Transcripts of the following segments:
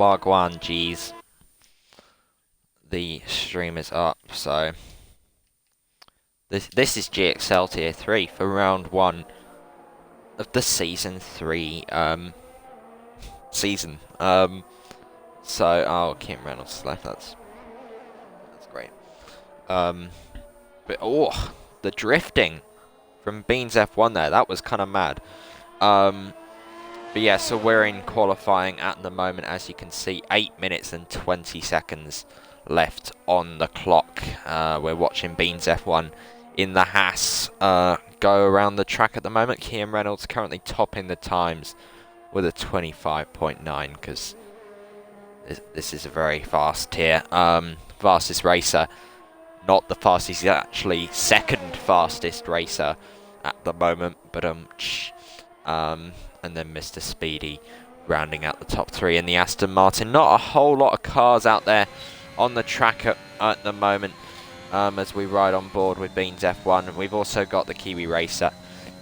Wagwan G's. The stream is up, so this is GXL Tier 3 for round 1 of the Season 3 season. So, oh, Kim Reynolds left, that's great. But, oh, the drifting from Beans F1 there, that was kind of mad. But yeah, so we're in qualifying at the moment, as you can see, 8 minutes and 20 seconds left on the clock. We're watching Beans F1 in the Haas go around the track at the moment. Kian Reynolds currently topping the times with a 25.9, because this is a very fast tier. Fastest racer, not the fastest, he's actually second fastest racer at the moment, but and then Mr. Speedy rounding out the top 3 in the Aston Martin. Not a whole lot of cars out there on the track at the moment as we ride on board with Beans F1. And we've also got the Kiwi racer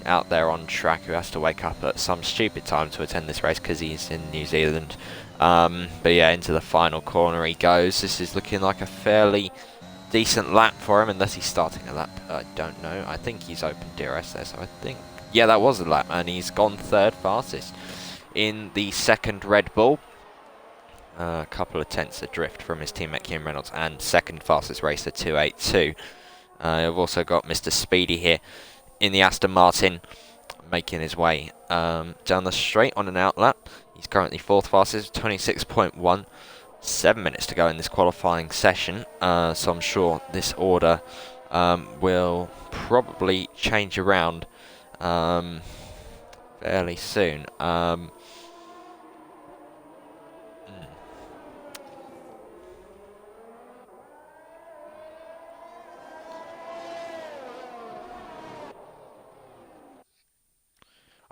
out there on track who has to wake up at some stupid time to attend this race because he's in New Zealand. But yeah, into the final corner he goes. This is looking like a fairly decent lap for him, unless he's starting a lap. I don't know. I think he's open DRS there, so I think... Yeah, that was a lap, and he's gone third fastest in the second Red Bull. A couple of tenths adrift from his teammate Kim Reynolds, and second fastest racer 282. I've also got Mr. Speedy here in the Aston Martin, making his way down the straight on an out lap. He's currently fourth fastest, 26.1. 7 minutes to go in this qualifying session, so I'm sure this order will probably change around fairly soon. I've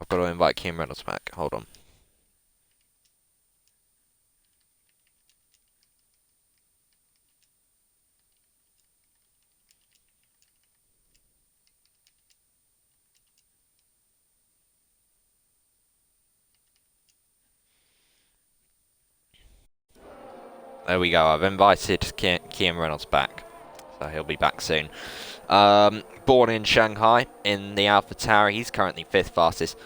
got to invite Kim Reynolds back. Hold on. There we go. I've invited Kian Reynolds back, so he'll be back soon. Born in Shanghai in the AlphaTauri. He's currently 5th fastest.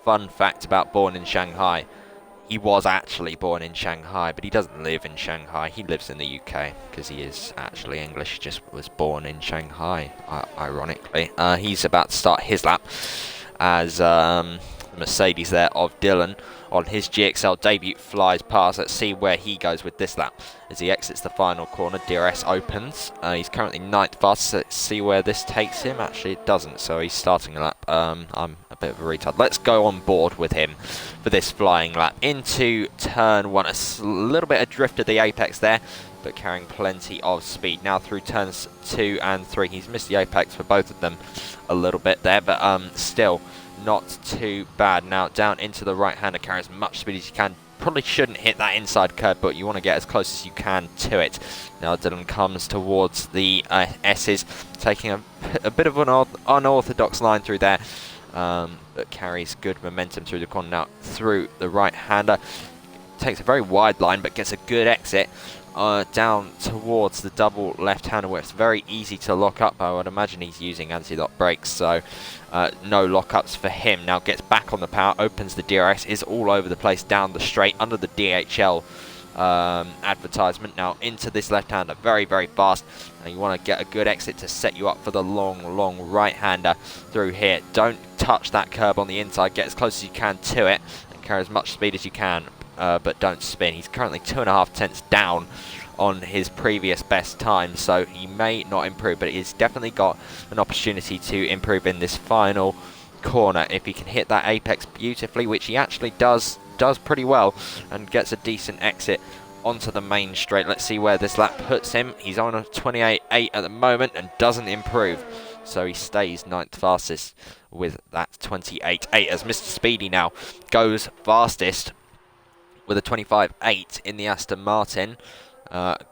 Fun fact about born in Shanghai: he was actually born in Shanghai, but he doesn't live in Shanghai. He lives in the UK because he is actually English. He just was born in Shanghai, ironically. He's about to start his lap as the Mercedes there of Dylan on his GXL debut flies past. Let's see where he goes with this lap as he exits the final corner. DRS opens. He's currently 9th fastest. Let's see where this takes him. Actually, it doesn't, so he's starting a lap. I'm a bit of a retard. Let's go on board with him for this flying lap into turn 1. A little bit adrift of the apex there, but carrying plenty of speed. Now through turns 2 and 3. He's missed the apex for both of them a little bit there, but still not too bad. Now down into the right-hander, carry as much speed as you can. Probably shouldn't hit that inside curb, but you want to get as close as you can to it. Now Dylan comes towards the S's, taking a bit of an unorthodox line through there, but carries good momentum through the corner. Now through the right-hander, takes a very wide line, but gets a good exit down towards the double left-hander, where it's very easy to lock up. I would imagine he's using anti-lock brakes, so no lockups for him. Now gets back on the power, opens the DRS, is all over the place down the straight under the DHL advertisement. Now into this left-hander, very, very fast. And you want to get a good exit to set you up for the long right-hander through here. Don't touch that curb on the inside. Get as close as you can to it and carry as much speed as you can, but don't spin. He's currently 2.5 tenths down on his previous best time, so he may not improve, but he's definitely got an opportunity to improve in this final corner if he can hit that apex beautifully, which he actually does pretty well, and gets a decent exit onto the main straight. Let's see where this lap puts him. He's on a 28.8 at the moment and doesn't improve, so he stays 9th fastest with that 28.8 as Mr. Speedy now goes fastest with a 25.8 in the Aston Martin.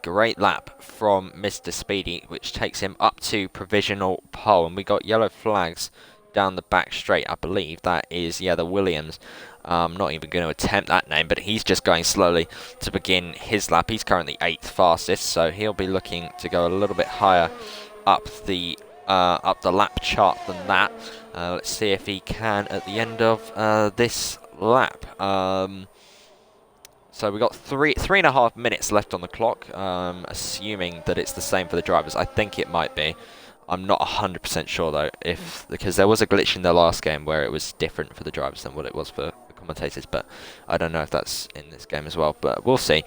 Great lap from Mr. Speedy, which takes him up to provisional pole. And we got yellow flags down the back straight. I believe that is, yeah, the Williams Not even going to attempt that name, but he's just going slowly to begin his lap. He's currently 8th fastest, so he'll be looking to go a little bit higher up the lap chart than that. Let's see if he can at the end of this lap. So we've got 3.5 minutes left on the clock, assuming that it's the same for the drivers. I think it might be. I'm not 100% sure though, because there was a glitch in the last game where it was different for the drivers than what it was for the commentators, but I don't know if that's in this game as well, but we'll see.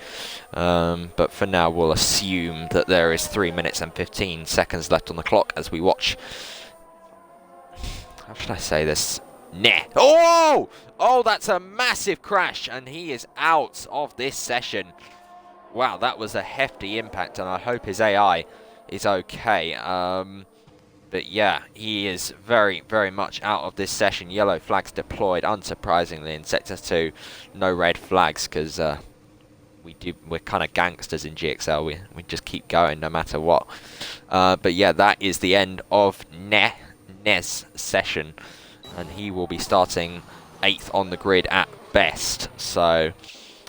But for now, we'll assume that there is 3 minutes and 15 seconds left on the clock as we watch. How should I say this? Nah. Oh! Oh, that's a massive crash, and he is out of this session. Wow, that was a hefty impact, and I hope his AI is okay. But yeah, he is very, very much out of this session. Yellow flags deployed, unsurprisingly, in Sector 2. No red flags, because we're kind of gangsters in GXL. We just keep going no matter what. But yeah, that is the end of Nes session, and he will be starting 8th on the grid at best. So,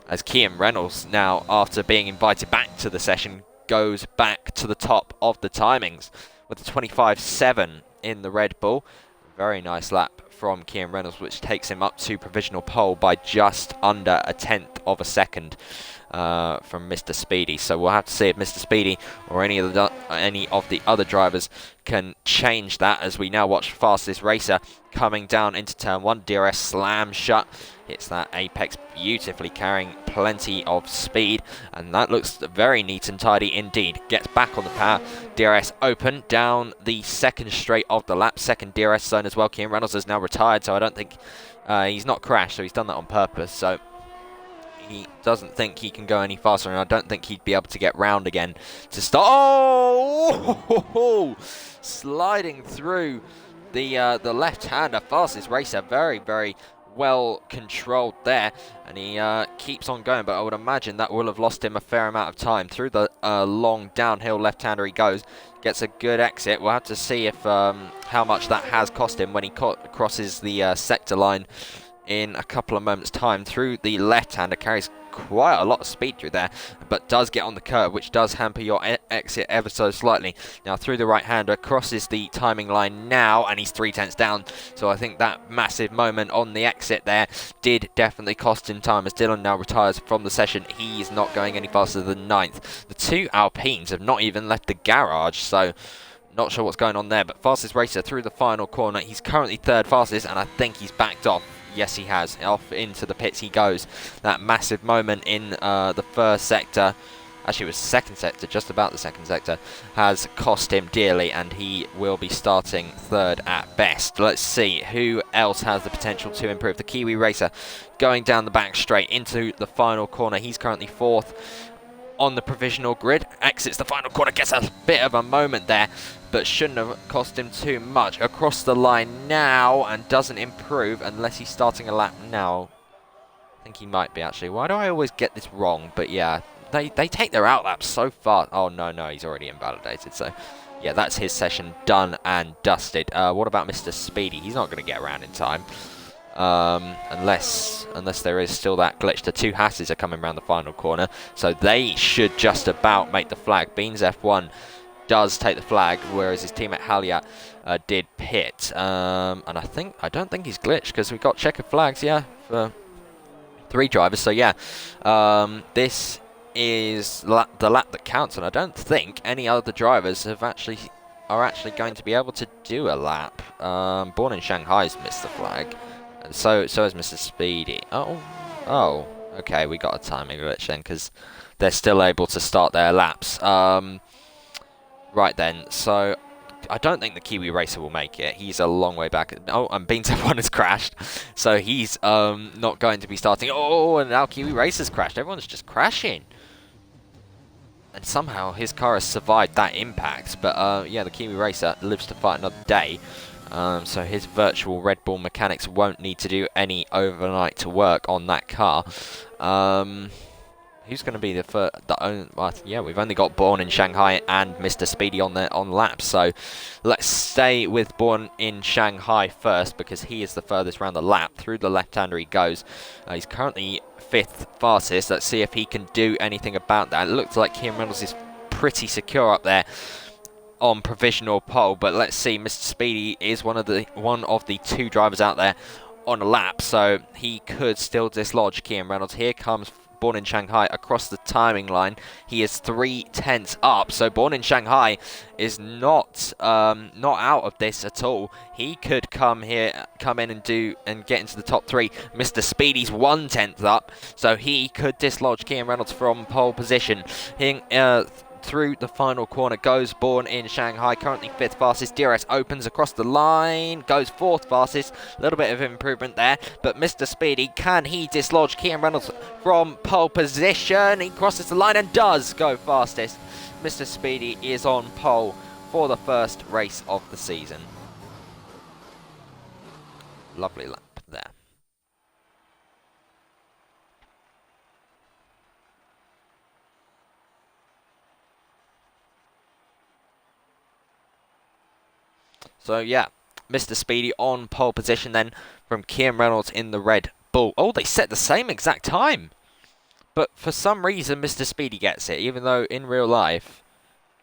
as Kian Reynolds now, after being invited back to the session, goes back to the top of the timings with a 25.7 in the Red Bull. Very nice lap from Kian Reynolds, which takes him up to provisional pole by just under a 1/10 of a second from Mr. Speedy. So we'll have to see if Mr. Speedy or any of the other drivers can change that, as we now watch fastest racer coming down into turn 1. DRS slam shut, hits that apex beautifully, carrying plenty of speed, and that looks very neat and tidy indeed. Gets back on the power, DRS open down the second straight of the lap, second DRS zone as well. Kian Reynolds has now retired, so I don't think he's not crashed, so he's done that on purpose. So he doesn't think he can go any faster, and I don't think he'd be able to get round again to start. Oh! Sliding through the left-hander, fastest racer, very, very well controlled there, and he keeps on going, but I would imagine that will have lost him a fair amount of time. Through the long downhill left-hander he goes, gets a good exit. We'll have to see if how much that has cost him when he crosses the sector line in a couple of moments' time. Through the left-hander, carries quite a lot of speed through there, but does get on the curve, which does hamper your exit ever so slightly. Now through the right-hander, crosses the timing line now, and he's 3/10 down. So I think that massive moment on the exit there did definitely cost him time, as Dylan now retires from the session. He's not going any faster than 9th. The two Alpines have not even left the garage, so not sure what's going on there. But fastest racer through the final corner, he's currently 3rd fastest, and I think he's backed off. Yes, he has. Off into the pits he goes. That massive moment in the first sector, actually it was the second sector, just about the second sector, has cost him dearly, and he will be starting 3rd at best. Let's see who else has the potential to improve. The Kiwi racer going down the back straight into the final corner. He's currently 4th on the provisional grid, exits the final corner, gets a bit of a moment there, but shouldn't have cost him too much. Across the line now, and doesn't improve unless he's starting a lap now. I think he might be, actually. Why do I always get this wrong? But yeah, they take their out laps so far. Oh no, he's already invalidated. So yeah, that's his session done and dusted. What about Mr. Speedy? He's not going to get around in time. Unless there is still that glitch. The two Hasses are coming around the final corner, so they should just about make the flag. Beans F1 does take the flag, whereas his teammate Halyat did pit. And I don't think he's glitched, because we've got checkered flags, yeah, for 3 drivers. So yeah, this is the lap that counts, and I don't think any other drivers are actually going to be able to do a lap. Born in Shanghai's missed the flag. And so is Mr. Speedy. Oh, okay, we got a timing glitch then, because they're still able to start their laps. Right then, so I don't think the Kiwi racer will make it. He's a long way back. Oh, and Beans F1 has crashed, so he's not going to be starting. Oh, and now Kiwi racer's crashed. Everyone's just crashing. And somehow his car has survived that impact. But yeah, the Kiwi racer lives to fight another day. So his virtual Red Bull mechanics won't need to do any overnight work on that car. who's going to be the first? Well, yeah, we've only got Born in Shanghai and Mr. Speedy on laps. So let's stay with Born in Shanghai first because he is the furthest round the lap. Through the left-hander he goes. He's currently 5th fastest. Let's see if he can do anything about that. It looks like Kieran Reynolds is pretty secure up there on provisional pole, but let's see. Mr. Speedy is one of the 2 drivers out there on a lap, so he could still dislodge Kieran Reynolds. Here comes Born in Shanghai across the timing line. He is 3/10 up, so Born in Shanghai is not out of this at all. He could come in and get into the top 3. Mr. Speedy's 1/10 up, so he could dislodge Kieran Reynolds from pole position. Through the final corner goes Born in Shanghai, currently 5th fastest. DRS opens across the line, goes 4th fastest. A little bit of improvement there, but Mr. Speedy, can he dislodge Kieran Reynolds from pole position? He crosses the line and does go fastest. Mr. Speedy is on pole for the first race of the season. Lovely lap there. So yeah, Mr. Speedy on pole position then from Kieran Reynolds in the Red Bull. Oh, they set the same exact time. But for some reason, Mr. Speedy gets it, even though in real life,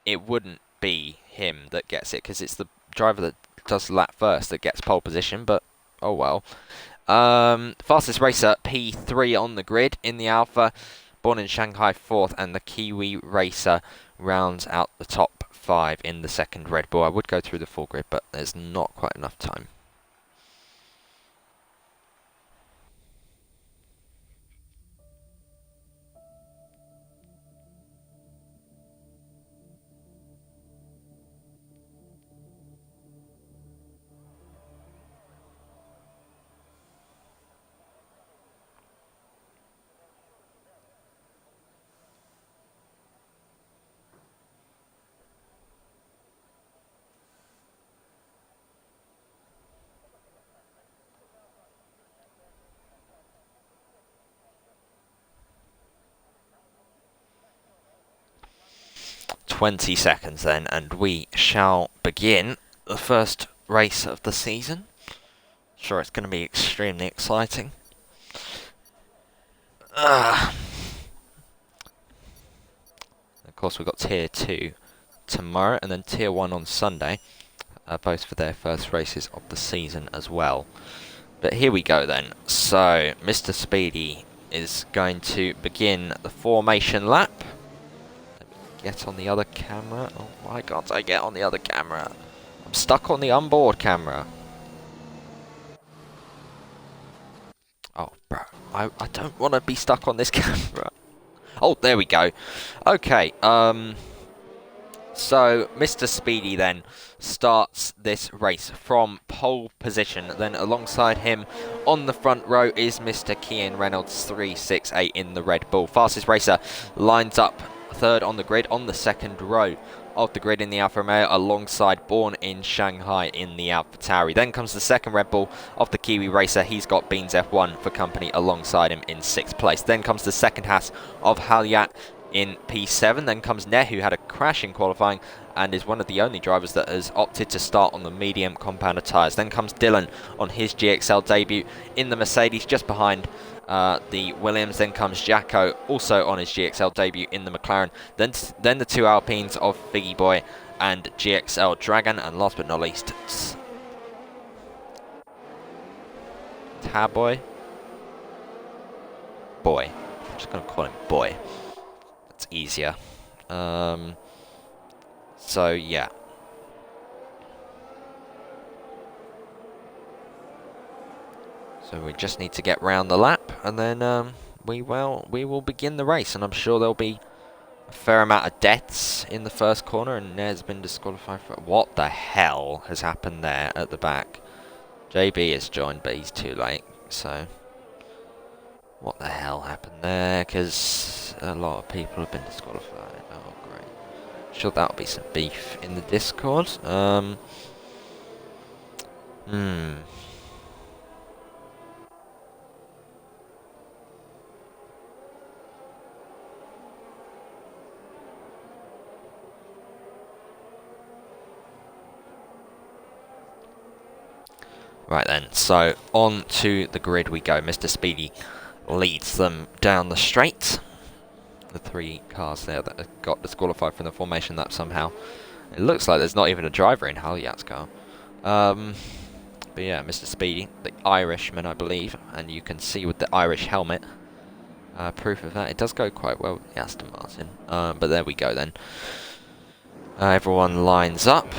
it wouldn't be him that gets it, because it's the driver that does the lap first that gets pole position, but oh well. Fastest racer, P3 on the grid in the Alpha. Born in Shanghai 4th, and the Kiwi racer rounds out the top 5 in the second Red Bull. I would go through the full grid, but there's not quite enough time. "20 seconds then, and we shall begin the first race of the season. Sure, it's going to be extremely exciting. Of course, we've got Tier 2 tomorrow and then Tier 1 on Sunday, both for their first races of the season as well. But here we go then. So, Mr. Speedy is going to begin the formation lap. Get on the other camera. Oh, why can't I get on the other camera? I'm stuck on the onboard camera. Oh, bro. I don't want to be stuck on this camera. Oh, there we go. Okay, so Mr. Speedy then starts this race from pole position. Then alongside him on the front row is Mr. Kieran Reynolds, 368 in the Red Bull. Fastest racer lines up 3rd on the grid on the second row of the grid in the Alfa Romeo, alongside Born in Shanghai in the Alpha Tauri. Then comes the second Red Bull of the Kiwi racer. He's got Beans F1 for company alongside him in 6th place. Then comes the second Haas of Halyat in P7. Then comes Neh, who had a crash in qualifying and is one of the only drivers that has opted to start on the medium compounder tyres. Then comes Dylan on his GXL debut in the Mercedes, just behind the Williams. Then comes Jacko, also on his GXL debut in the McLaren. Then the 2 Alpines of Figgy Boy and GXL Dragon. And last but not least, Taboy? Boy. I'm just going to call him Boy. That's easier. So, yeah. So we just need to get round the lap, and then we will begin the race. And I'm sure there'll be a fair amount of deaths in the first corner, and Neh's been disqualified for... What the hell has happened there at the back? JB has joined, but he's too late, so... What the hell happened there? Because a lot of people have been disqualified. Oh, great. Sure, that'll be some beef in the Discord. Right then, so on to the grid we go. Mr. Speedy leads them down the straight. The 3 cars there that got disqualified from the formation lap somehow. It looks like there's not even a driver in Halyat's car. But yeah, Mr. Speedy, the Irishman, I believe, and you can see with the Irish helmet, proof of that. It does go quite well with the Aston Martin. But there we go then. Everyone lines up.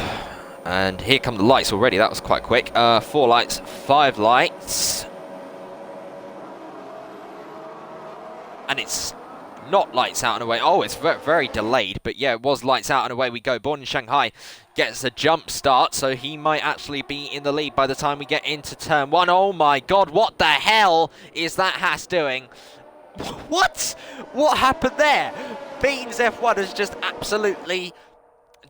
And here come the lights already. That was quite quick. 4 lights, 5 lights. And it's not lights out and away. Oh, it's very delayed. But yeah, it was lights out and away we go. Born in Shanghai gets a jump start. So he might actually be in the lead by the time we get into turn 1. Oh my god, what the hell is that Haas doing? What? What happened there? Beans F1 has just absolutely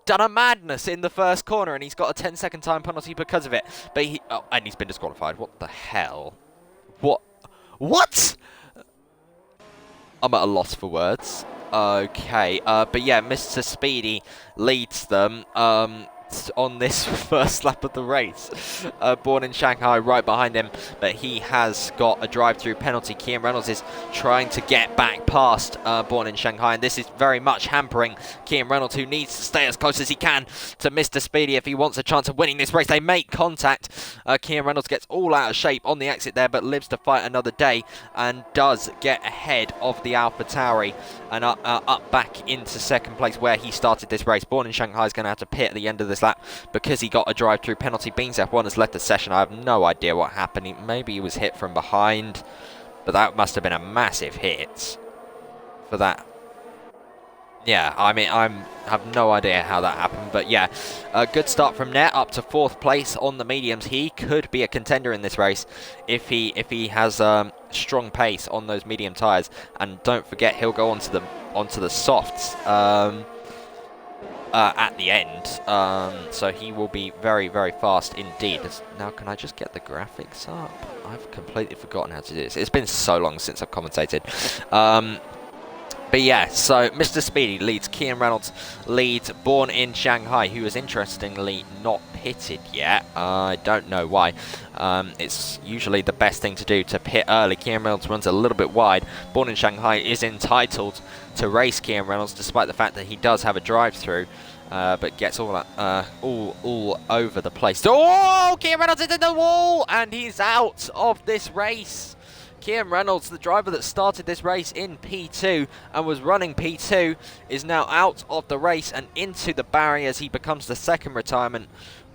done a madness in the first corner, and he's got a 10-second time penalty because of it. But and he's been disqualified. What the hell? What? I'm at a loss for words. Okay, but yeah, Mr. Speedy leads them on this first lap of the race. Born in Shanghai right behind him, but he has got a drive-through penalty. Cian Reynolds is trying to get back past Born in Shanghai, and this is very much hampering Cian Reynolds, who needs to stay as close as he can to Mr. Speedy if he wants a chance of winning this race. They make contact. Cian Reynolds gets all out of shape on the exit there, but lives to fight another day and does get ahead of the AlphaTauri and up back into second place where he started this race. Born in Shanghai is going to have to pit at the end of this lap because he got a drive-through penalty. Beans F1 has left the session. I have no idea what happened. Maybe he was hit from behind, but that must have been a massive hit for that. Yeah, I mean, I have no idea how that happened, but yeah, a good start from there, up to 4th place on the mediums. He could be a contender in this race if he has strong pace on those medium tyres. And don't forget, he'll go onto the softs at the end, so he will be very, very fast indeed. Now, can I just get the graphics up? I've completely forgotten how to do this. It's been so long since I've commentated. But yeah, so Mr. Speedy leads. Cian Reynolds leads Born in Shanghai, who is interestingly not pitted yet. I don't know why. It's usually the best thing to do to pit early. Cian Reynolds runs a little bit wide. Born in Shanghai is entitled to race Cian Reynolds, despite the fact that he does have a drive-through. But gets all over the place. Oh, Cian Reynolds is in the wall, and he's out of this race. Cian Reynolds, the driver that started this race in P2 and was running P2, is now out of the race and into the barriers. He becomes the second retirement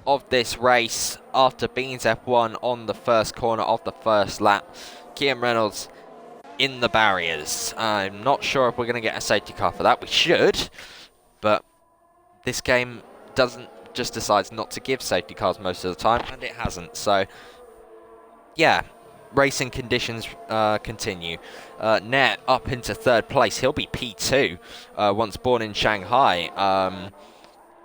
of this race after Beans F1 on the first corner of the first lap. Cian Reynolds in the barriers. I'm not sure if we're going to get a safety car for that. We should, but this game just decides not to give safety cars most of the time, and it hasn't. So, yeah. Racing conditions continue. Net up into 3rd place. He'll be P2 once Born in Shanghai.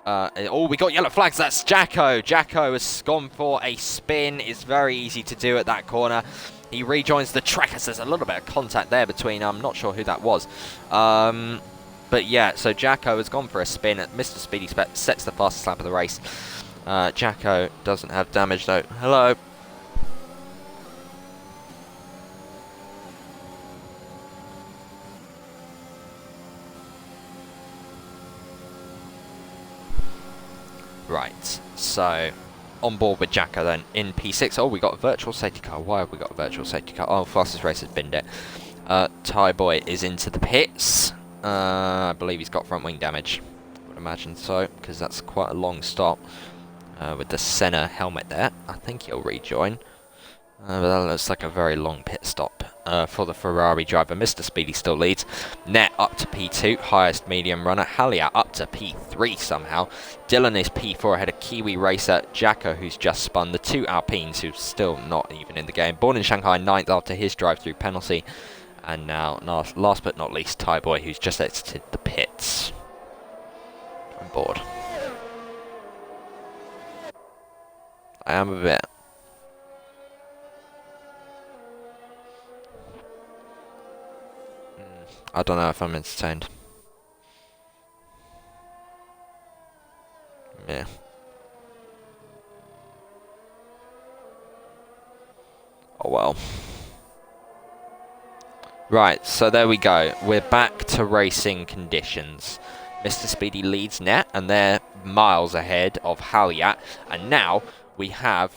Oh, we got yellow flags. That's Jacko. Jacko has gone for a spin. It's very easy to do at that corner. He rejoins the track as there's a little bit of contact there between. I'm not sure who that was. But yeah, so Jacko has gone for a spin. Mr. Speedy sets the fastest lap of the race. Jacko doesn't have damage though. Hello. Right, so on board with Jacko then in P6. Oh, we got a virtual safety car. Why have we got a virtual safety car? Oh, fastest race has binned it. Ty Boy is into the pits. I believe he's got front wing damage. I would imagine so, because that's quite a long stop with the Senna helmet there. I think he'll rejoin. But that looks like a very long pit stop for the Ferrari driver. Mr. Speedy still leads. Net up to P2, highest medium runner. Halia up to P3 somehow. Dylan is P4 ahead of Kiwi racer Jacko, who's just spun. The 2 Alpines, who's still not even in the game. Born in Shanghai, 9th after his drive-through penalty. And now, last but not least, Ty Boy, who's just exited the pits. I'm bored. I am a bit. I don't know if I'm entertained. Yeah. well. Right, so there we go. We're back to racing conditions. Mr. Speedy leads net, and they're miles ahead of Halyat. And now we have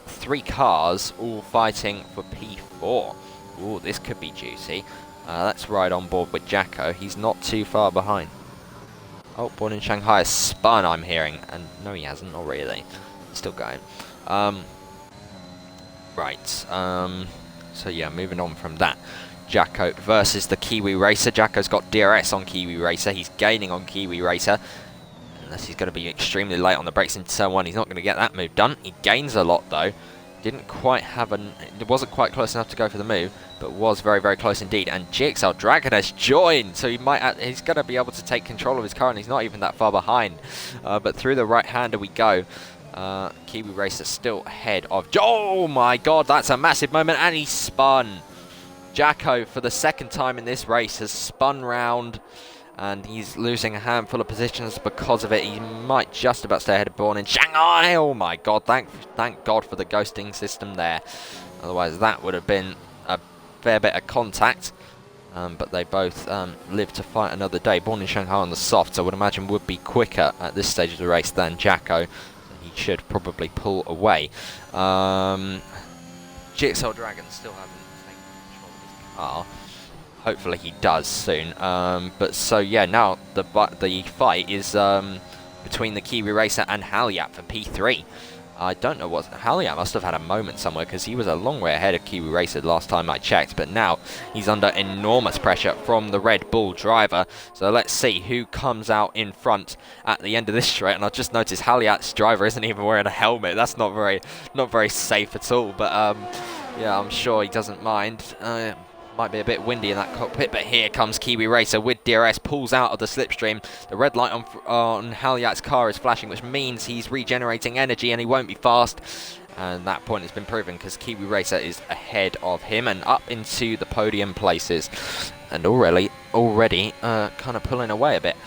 3 cars all fighting for P4. Ooh, this could be juicy. Let's ride on board with Jacko. He's not too far behind. Oh, Born in Shanghai has spun, I'm hearing. And no, he hasn't, not really. He's still going. Right. So yeah, moving on from that. Jacko versus the Kiwi Racer. Jacko's got DRS on Kiwi Racer. He's gaining on Kiwi Racer. Unless he's going to be extremely late on the brakes in turn 1. He's not going to get that move done. He gains a lot though. Didn't quite have it wasn't quite close enough to go for the move, but was very, very close indeed. And GXL Dragon has joined, so he's going to be able to take control of his car, and he's not even that far behind. But through the right-hander we go. Kiwi Racer still ahead of... Oh my god, that's a massive moment, and he spun. Jacko, for the 2nd time in this race, has spun round, and he's losing a handful of positions because of it. He might just about stay ahead of Born in Shanghai. Oh my god, thank god for the ghosting system there. Otherwise, that would have been a fair bit of contact. But they both live to fight another day. Born in Shanghai on the softs, I would imagine, would be quicker at this stage of the race than Jacko. He should probably pull away. GXL Dragon still hasn't taken control of his car. Hopefully he does soon. But so yeah, now the fight is between the Kiwi Racer and Halyat for P3. I don't know what... Halyat must have had a moment somewhere, because he was a long way ahead of Kiwi Racer last time I checked, but now he's under enormous pressure from the Red Bull driver. So let's see who comes out in front at the end of this straight. And I've just noticed Halyat's driver isn't even wearing a helmet. That's not very safe at all, but yeah, I'm sure he doesn't mind. Might be a bit windy in that cockpit, but here comes Kiwi Racer with DRS, pulls out of the slipstream. The red light on Halyat's car is flashing, which means he's regenerating energy and he won't be fast. And that point has been proven, because Kiwi Racer is ahead of him and up into the podium places. And already kind of pulling away a bit.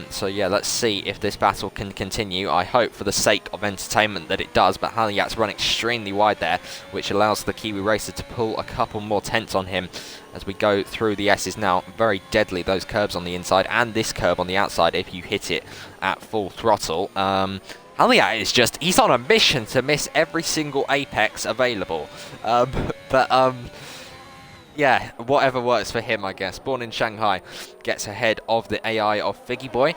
So yeah, let's see if this battle can continue. I hope for the sake of entertainment that it does, but Halyat's run extremely wide there, which allows the Kiwi Racer to pull a couple more tenths on him as we go through the S's now. Very deadly, those curbs on the inside and this curb on the outside if you hit it at full throttle. Halyat is just, he's on a mission to miss every single apex available. Yeah, whatever works for him, I guess. Born in Shanghai gets ahead of the AI of Figgy Boy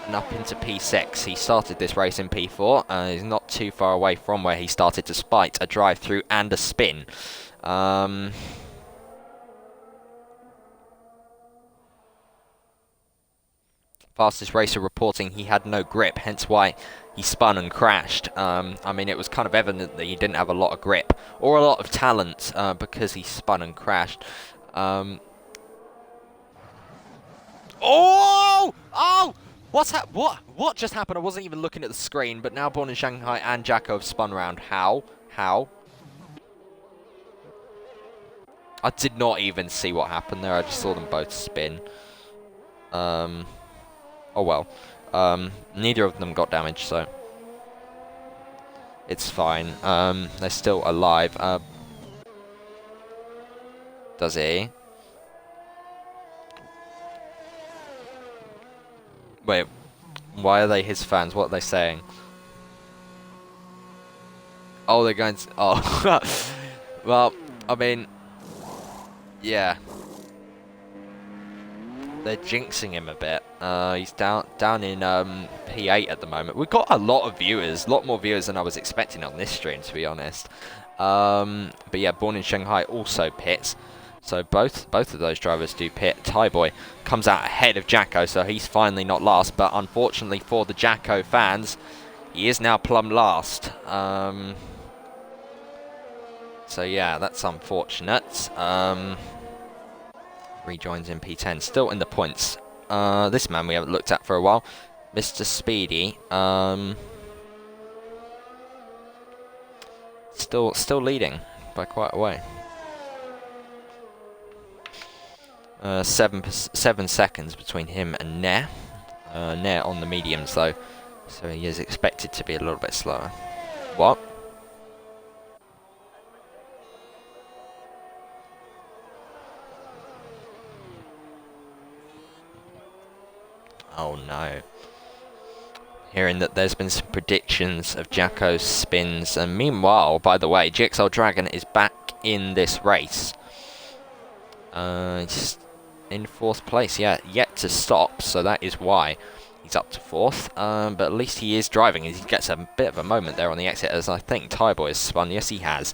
and up into P6. He started this race in P4. He's not too far away from where he started, despite a drive-through and a spin. Fastest racer reporting he had no grip, hence why he spun and crashed. I mean, it was kind of evident that he didn't have a lot of grip or a lot of talent because he spun and crashed. Oh! What just happened? I wasn't even looking at the screen, but now Born in Shanghai and Jacko have spun around. How? I did not even see what happened there. I just saw them both spin. Oh well. Neither of them got damaged, so it's fine. They're still alive. Does he? Wait, why are they his fans? What are they saying? Oh, they're going to... Oh. Well, I mean... Yeah. They're jinxing him a bit. He's down in P8 at the moment. We've got a lot of viewers, a lot more viewers than I was expecting on this stream, to be honest. But yeah, Born in Shanghai also pits. So both of those drivers do pit. Tyboy comes out ahead of Jacko, so he's finally not last. But unfortunately for the Jacko fans, he is now plumb last. So yeah, that's unfortunate. Rejoins in P10, still in the points. This man we haven't looked at for a while, Mr. Speedy. Still leading by quite a way. 7 seconds between him and Nair. Nair on the mediums though, so he is expected to be a little bit slower. What? Oh no. Hearing that there's been some predictions of Jacko's spins, and meanwhile, by the way, GXL Dragon is back in this race. He's in 4th place, yeah, yet to stop, so that is why he's up to 4th. But at least he is driving, he gets a bit of a moment there on the exit, as I think Tyboy has spun. Yes, he has.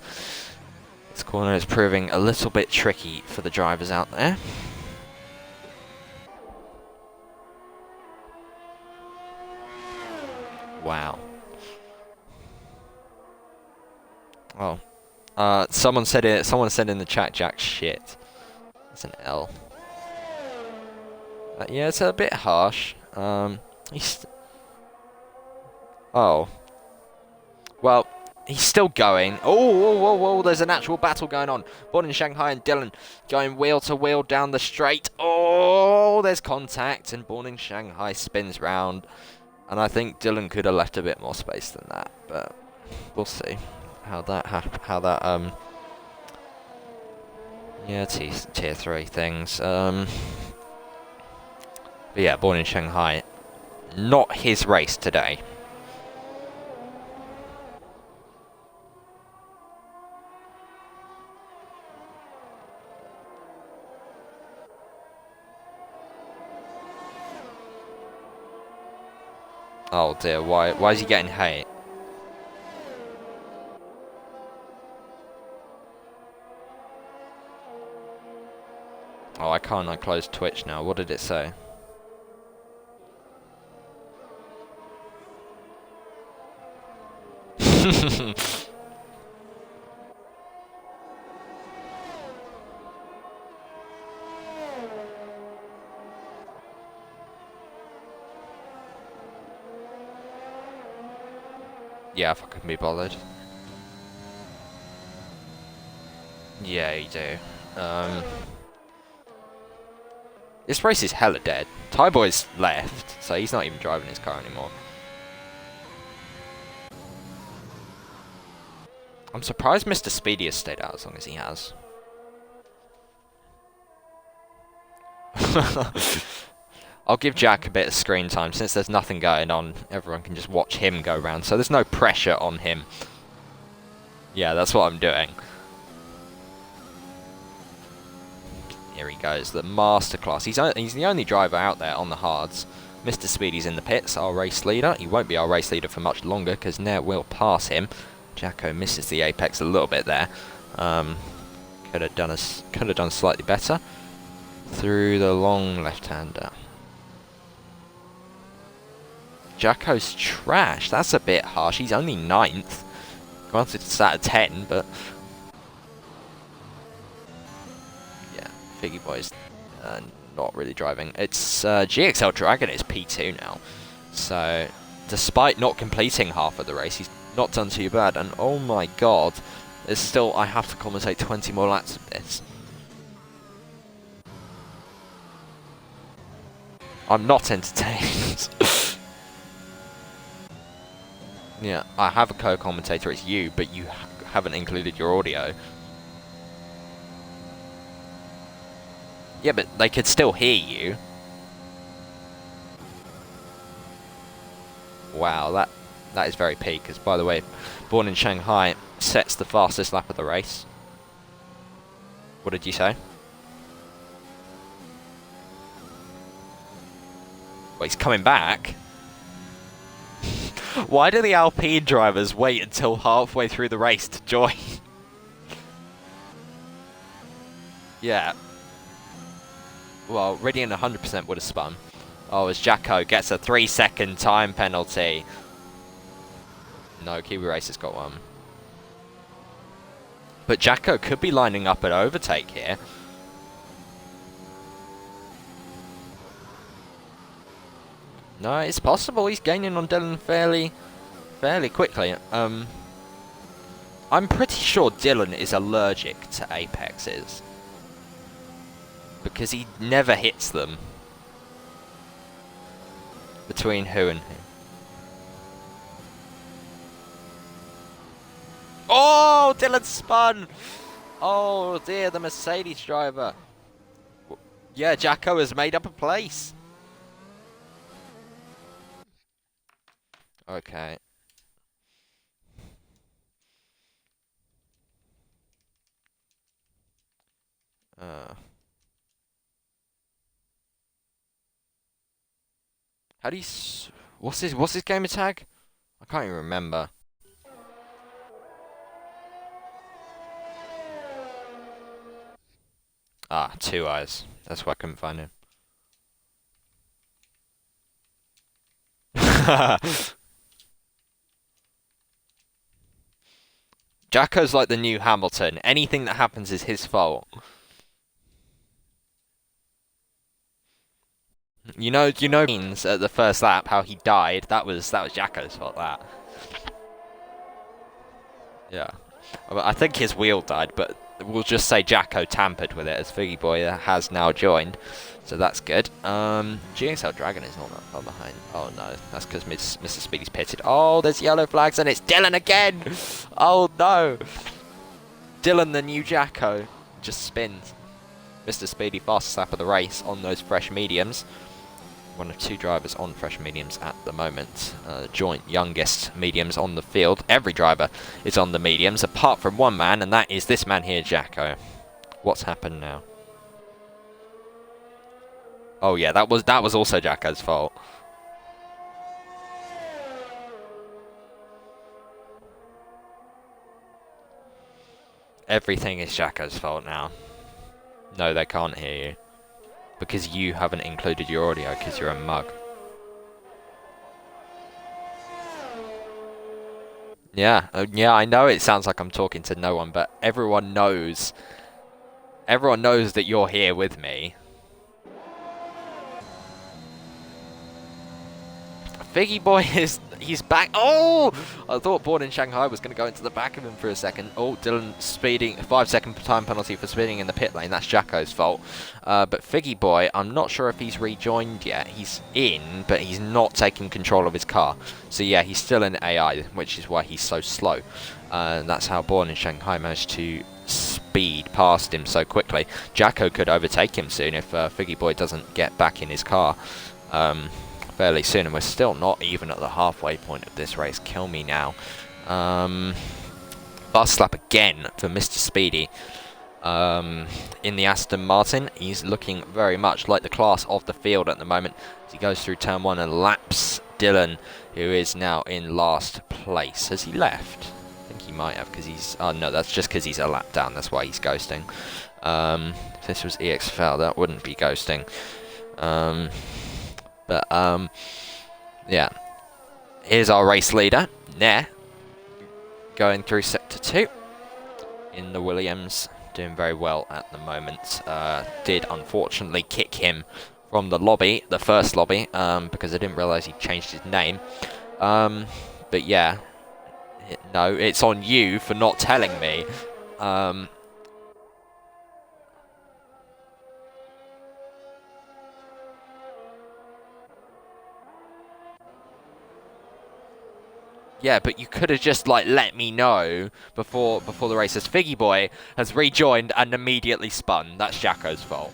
This corner is proving a little bit tricky for the drivers out there. Wow. Oh. Someone said in the chat, Jack shit. It's an L. Yeah, it's a bit harsh. Oh. Well, he's still going. Oh, there's an actual battle going on. Born in Shanghai and Dylan going wheel to wheel down the straight. Oh, there's contact, and Born in Shanghai spins round. And I think Dylan could have left a bit more space than that, but we'll see how that yeah, tier 3 things. But yeah, Born in Shanghai, not his race today. Oh dear, why is he getting hate? Oh, I can't unclose Twitch now. What did it say? Yeah, if I can be bothered. Yeah, you do. This race is hella dead. Tyboy's left, so he's not even driving his car anymore. I'm surprised Mr. Speedy has stayed out as long as he has. I'll give Jack a bit of screen time. Since there's nothing going on, everyone can just watch him go round, so there's no pressure on him. Yeah, that's what I'm doing. Here he goes, the masterclass. He's the only driver out there on the hards. Mr. Speedy's in the pits, our race leader. He won't be our race leader for much longer, because Nair will pass him. Jacko misses the apex a little bit there. Could have done slightly better. Through the long left-hander. Jacko's trash. That's a bit harsh. He's only 9th. Granted, it's out of 10, but yeah, Figgy Boy's not really driving. It's GXL Dragon is P2 now. So, despite not completing half of the race, he's not done too bad. And oh my god, there's still, I have to commentate 20 more laps of this. I'm not entertained. Yeah, I have a co-commentator, it's you, but you haven't included your audio. Yeah, but they could still hear you. Wow, that is very peak, because by the way, Born in Shanghai sets the fastest lap of the race. What did you say? Well, he's coming back. Why do the Alpine drivers wait until halfway through the race to join? Yeah. Well, Ridian 100% would have spun. Oh, as Jacko gets a 3-second time penalty. No, Kiwi Racer's got one. But Jacko could be lining up an overtake here. No, it's possible. He's gaining on Dylan fairly quickly. I'm pretty sure Dylan is allergic to apexes, because he never hits them. Between who and who? Oh, Dylan spun! Oh dear, the Mercedes driver. Yeah, Jacko has made up a place. Okay. Uh, how do you? What's his gamer tag? I can't even remember. Ah, Two Eyes. That's why I couldn't find him. Jacko's like the new Hamilton. Anything that happens is his fault. Means at the first lap how he died. That was Jacko's fault. That. Yeah. I think his wheel died, but we'll just say Jacko tampered with it as Figgy Boy has now joined. So that's good. GXL Dragon is not that far behind. Oh no, that's because Mr. Speedy's pitted. Oh, there's yellow flags and it's Dylan again. Oh no. Dylan, the new Jacko, just spins. Mr. Speedy, fastest lap of the race on those fresh mediums. One of two drivers on fresh mediums at the moment. Joint youngest mediums on the field. Every driver is on the mediums, apart from one man, and that is this man here, Jacko. What's happened now? Oh yeah, that was also Jacko's fault. Everything is Jacko's fault now. No, they can't hear you. Because you haven't included your audio because you're a mug. Yeah, yeah, I know it sounds like I'm talking to no one, but everyone knows. Everyone knows that you're here with me. Figgy Boy he's back. Oh! I thought Born in Shanghai was going to go into the back of him for a second. Oh, Dylan speeding, 5-second time penalty for speeding in the pit lane. That's Jacko's fault. But Figgy Boy, I'm not sure if he's rejoined yet. He's in, but he's not taking control of his car. So yeah, he's still in AI, which is why he's so slow. That's how Born in Shanghai managed to speed past him so quickly. Jacko could overtake him soon if Figgy Boy doesn't get back in his car. Fairly soon, and we're still not even at the halfway point of this race. Kill me now. Fast lap again for Mr. Speedy. In the Aston Martin, he's looking very much like the class of the field at the moment as he goes through turn 1 and laps Dylan, who is now in last place. Has he left? I think he might have, because he's... Oh no, that's just because he's a lap down. That's why he's ghosting. If this was EXFL, that wouldn't be ghosting. Yeah. Here's our race leader, Nair, going through sector 2 in the Williams, doing very well at the moment. Did unfortunately kick him from the lobby, the first lobby, because I didn't realise he changed his name. But yeah, no, it's on you for not telling me. Yeah, but you could have just like let me know before the race. As Figgy Boy has rejoined and immediately spun. That's Jacko's fault.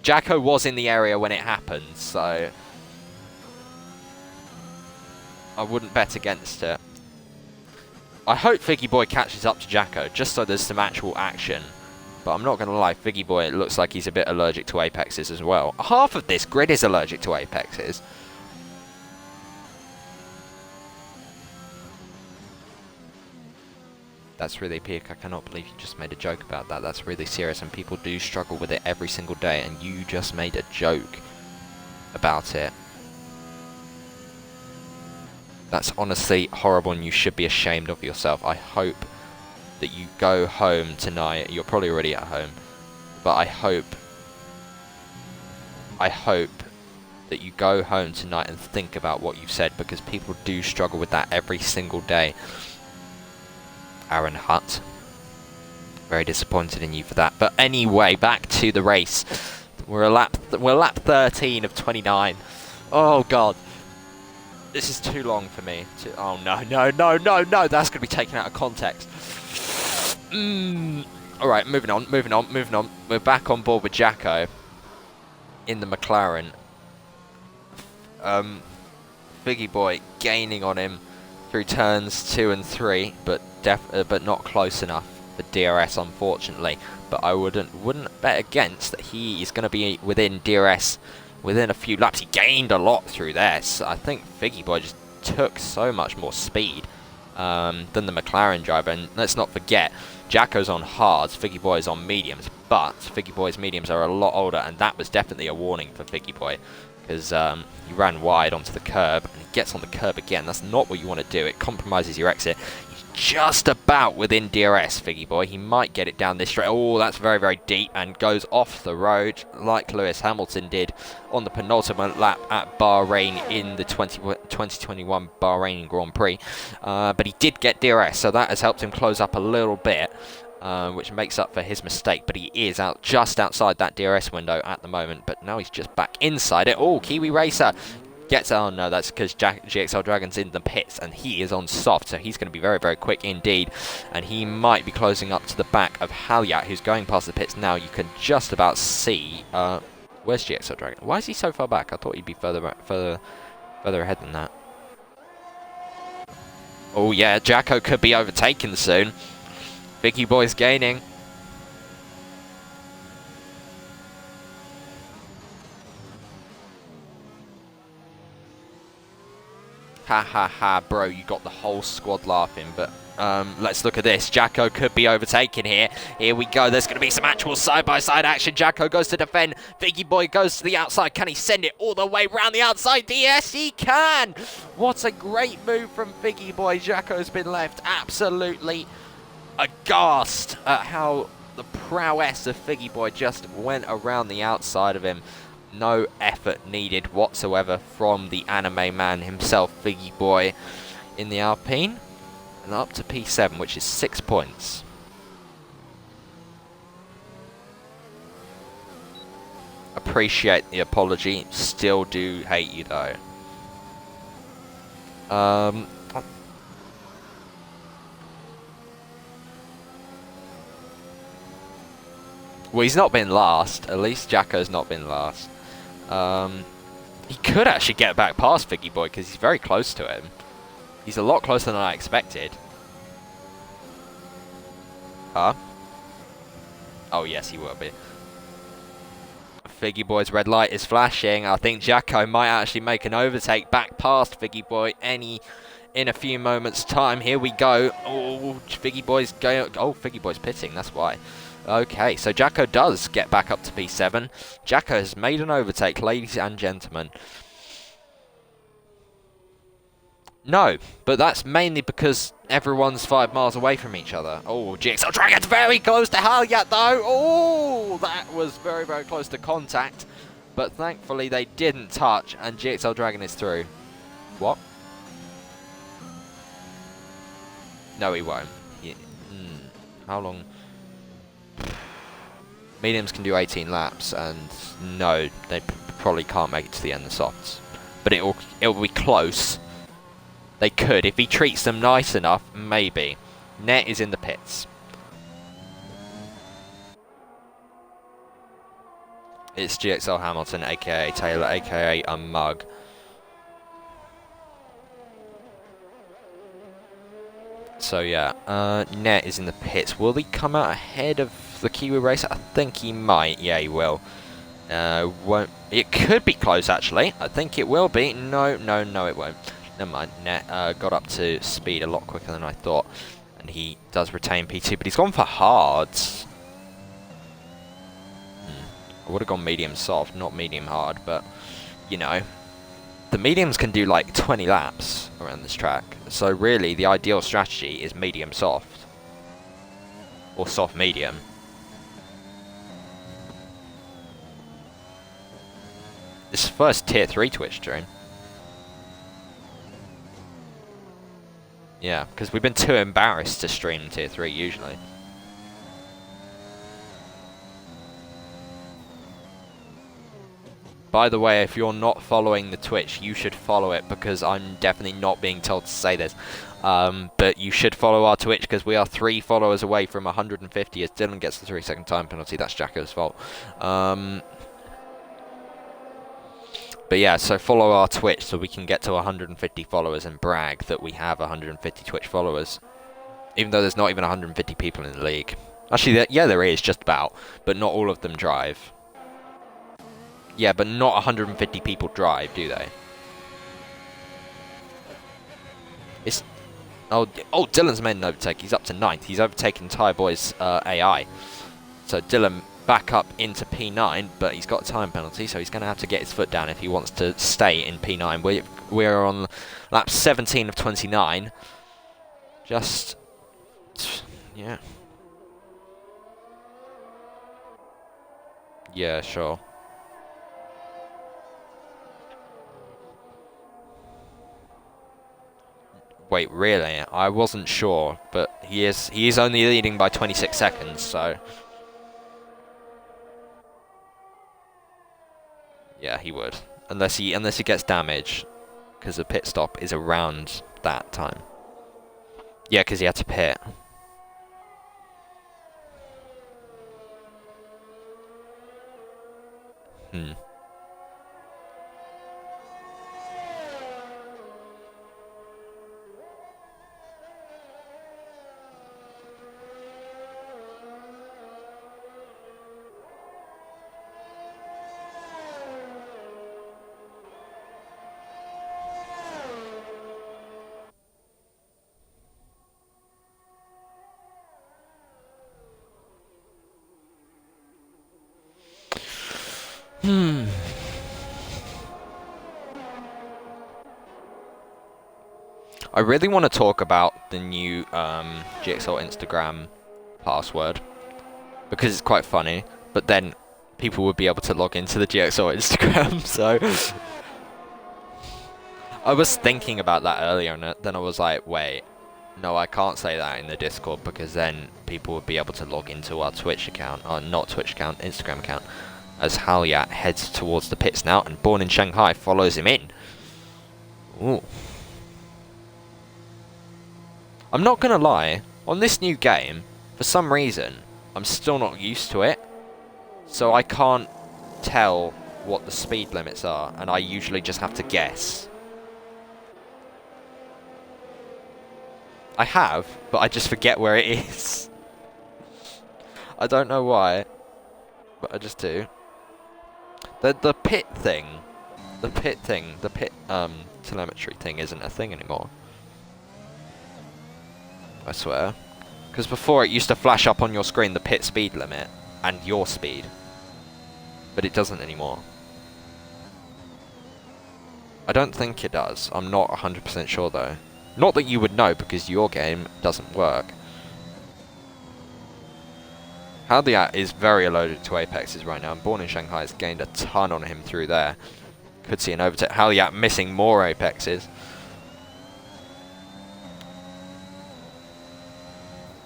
Jacko was in the area when it happened, so I wouldn't bet against it. I hope Figgy Boy catches up to Jacko, just so there's some actual action. But I'm not going to lie, Figgy Boy looks like he's a bit allergic to apexes as well. Half of this grid is allergic to apexes. That's really peak. I cannot believe you just made a joke about that. That's really serious, and people do struggle with it every single day, and you just made a joke about it. That's honestly horrible, and you should be ashamed of yourself. I hope that you go home tonight. You're probably already at home, but I hope that you go home tonight and think about what you've said, because people do struggle with that every single day. Aaron Hutt, very disappointed in you for that. But anyway, back to the race. We're lap 13 of 29. Oh god, this is too long for me. Oh no, that's gonna be taken out of context. All right, moving on. We're back on board with Jacko in the McLaren. Figgy Boy gaining on him through turns 2 and 3, but not close enough for DRS, unfortunately. But I wouldn't bet against that he is going to be within DRS within a few laps. He gained a lot through there, so I think Figgy Boy just took so much more speed than the McLaren driver. And let's not forget, Jacko's on hards, Figgy Boy's on mediums, but Figgy Boy's mediums are a lot older, and that was definitely a warning for Figgy Boy, because he ran wide onto the curb, and he gets on the curb again. That's not what you want to do. It compromises your exit. He's just about within DRS, Figgy Boy. He might get it down this straight. Oh, that's very, very deep, and goes off the road like Lewis Hamilton did on the penultimate lap at Bahrain in the 2021 Bahrain Grand Prix. But he did get DRS, so that has helped him close up a little bit, which makes up for his mistake. But he is out just outside that DRS window at the moment, but now he's just back inside it. Oh, Kiwi Racer gets, oh no, that's because GXL Dragon's in the pits and he is on soft, so he's going to be very, very quick indeed, and he might be closing up to the back of Halyat, who's going past the pits now. You can just about see, where's GXL Dragon? Why is he so far back? I thought he'd be further ahead than that. Oh yeah, Jacko could be overtaken soon. Figgy Boy's gaining. Ha ha ha, bro, you got the whole squad laughing, but let's look at this. Jacko could be overtaken here. Here we go. There's going to be some actual side-by-side action. Jacko goes to defend. Figgy Boy goes to the outside. Can he send it all the way round the outside? Yes, he can. What a great move from Figgy Boy. Jacko's been left absolutely aghast at how the prowess of Figgy Boy just went around the outside of him. No effort needed whatsoever from the anime man himself, Figgy Boy, in the Alpine. And up to P7, which is 6 points. Appreciate the apology. Still do hate you, though. Well, he's not been last. At least Jacko's not been last. He could actually get back past Figgy Boy because he's very close to him. He's a lot closer than I expected. Huh? Oh, yes, he will be. Figgy Boy's red light is flashing. I think Jacko might actually make an overtake back past Figgy Boy in a few moments' time. Here we go. Oh, Figgy Boy's going. Oh, Figgy Boy's pitting. That's why. Okay, so Jacko does get back up to P7. Jacko has made an overtake, ladies and gentlemen. No, but that's mainly because everyone's 5 miles away from each other. Oh, GXL Dragon's very close to Halyat, though. Oh, that was very, very close to contact. But thankfully they didn't touch, and GXL Dragon is through. What? No, he won't. How long? Mediums can do 18 laps, and no, they probably can't make it to the end of the softs. But it'll be close. They could. If he treats them nice enough, maybe. Net is in the pits. It's GXL Hamilton, aka Taylor, aka a mug. So yeah, Net is in the pits. Will he come out ahead of the Kiwi Racer? I think he might. Yeah, he will. Won't. It could be close, actually. I think it will be. No, it won't. Never mind. Net got up to speed a lot quicker than I thought, and he does retain P2, but he's gone for hards. I would have gone medium soft, not medium hard, but you know, the mediums can do like 20 laps around this track, so really the ideal strategy is medium soft or soft medium. This is first tier 3 Twitch stream. Yeah, because we've been too embarrassed to stream tier 3 usually. By the way, if you're not following the Twitch, you should follow it, because I'm definitely not being told to say this. But you should follow our Twitch, because we are 3 followers away from 150 as Dylan gets the 3-second time penalty. That's Jacko's fault. But yeah, so follow our Twitch so we can get to 150 followers and brag that we have 150 Twitch followers. Even though there's not even 150 people in the league. Actually, yeah, there is, just about. But not all of them drive. Yeah, but not 150 people drive, do they? It's... Oh, Dylan's made an overtake. He's up to 9th. He's overtaken Tyboy's AI. So Dylan back up into P9, but he's got a time penalty, so he's going to have to get his foot down if he wants to stay in P9. We're on lap 17 of 29. Just... yeah. Yeah, sure. Wait, really? I wasn't sure, but he is only leading by 26 seconds, so... Yeah, he would. Unless he gets damaged, because the pit stop is around that time. Yeah, because he had to pit. I really want to talk about the new GXL Instagram password because it's quite funny, but then people would be able to log into the GXL Instagram, so... I was thinking about that earlier, and then I was like, wait, no, I can't say that in the Discord because then people would be able to log into our Twitch account, or not Twitch account, Instagram account, as Halyat heads towards the pits now, and Born in Shanghai follows him in. Ooh. I'm not gonna lie, on this new game, for some reason, I'm still not used to it, so I can't tell what the speed limits are, and I usually just have to guess. I have, but I just forget where it is. I don't know why, but I just do. The pit thing, the pit telemetry thing isn't a thing anymore. I swear. Because before it used to flash up on your screen the pit speed limit and your speed. But it doesn't anymore. I don't think it does. I'm not 100% sure though. Not that you would know because your game doesn't work. Halyat is very allergic to apexes right now, and Born in Shanghai has gained a ton on him through there. Could see an overtake. Halyat missing more apexes.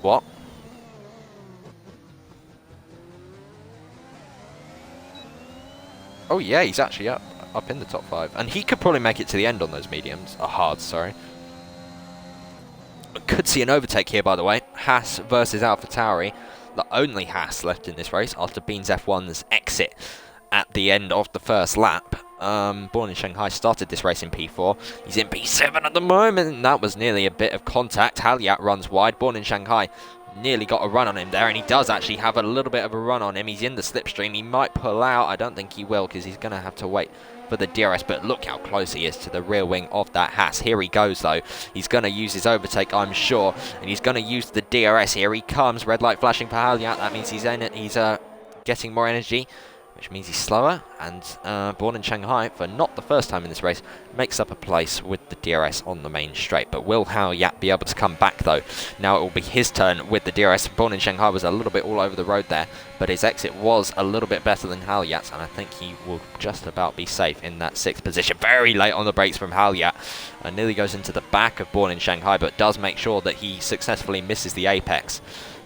What? Oh yeah, he's actually up in the top 5. And he could probably make it to the end on those mediums. Hards, sorry. Could see an overtake here, by the way. Haas versus AlphaTauri. The only Haas left in this race after Beans F1's exit at the end of the first lap. Born in Shanghai started this race in P4. He's in P7 at the moment, and that was nearly a bit of contact. Halyat runs wide. Born in Shanghai nearly got a run on him there, and he does actually have a little bit of a run on him. He's in the slipstream. He might pull out. I don't think he will because he's going to have to wait for the DRS, but look how close he is to the rear wing of that Haas. Here he goes, though. He's going to use his overtake, I'm sure, and he's going to use the DRS. Here he comes. Red light flashing for Halyat. That means he's in it. He's getting more energy, which means he's slower, and Born in Shanghai, for not the first time in this race, makes up a place with the DRS on the main straight. But will Halyat be able to come back, though? Now it will be his turn with the DRS. Born in Shanghai was a little bit all over the road there, but his exit was a little bit better than Halyat's, and I think he will just about be safe in that 6th position. Very late on the brakes from Halyat, and nearly goes into the back of Born in Shanghai, but does make sure that he successfully misses the apex,